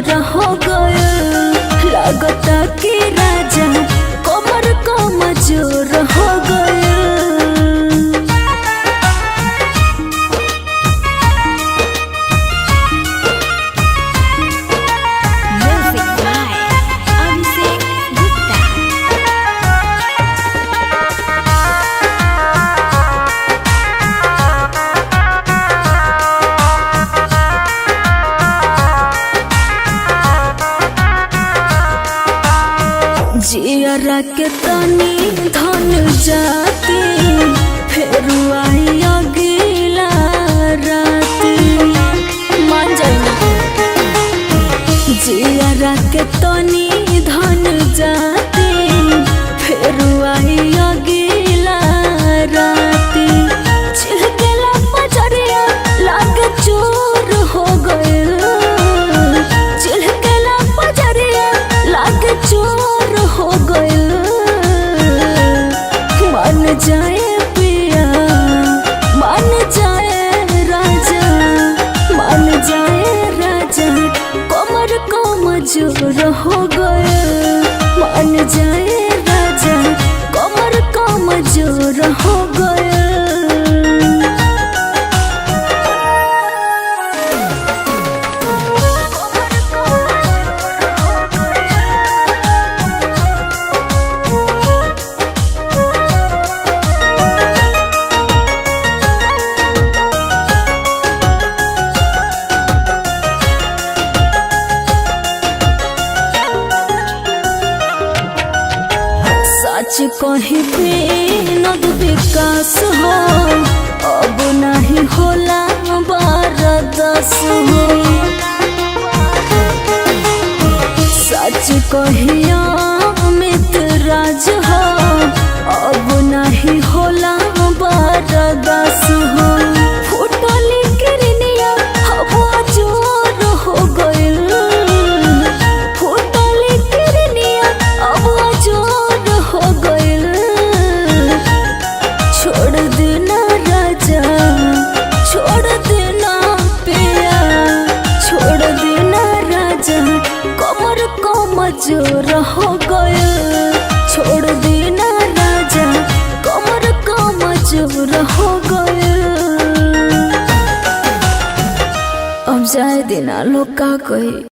जोर हो गया, लगता कि राजा कमर कमजोर हो गया। जियरा के तनी धन जाती, फिर आई अगला राती। मान जाना जियरा के तनी धन जाती, फिर आई अगला राती। चिलकेला पजरिया लागे चोर हो गए, चिलकेला पजरिया लागे चोर हो गया। मान जाए पिया, मान जाए राजा, मान जाए राजा, कमर कमजोर हो गया। मान जाए राजा, कमर कमजोर हो गया। सच कहीं नद विकास हो, अब नहीं होला बरदास हो। सच कहिया अमित राज हो, अब नहीं होला बरदास हो। फुटली किरनिया हवा जोर हो गइल, फुटली किरनिया हवा जोर हो गइल। छोड़ देना राजा, छोड़ देना पिया, छोड़ देना राजा, कमर कमजोर हो गया। छोड़ देना राजा, कमर कमजोर हो गया। अब जाए देना लोग का कहे।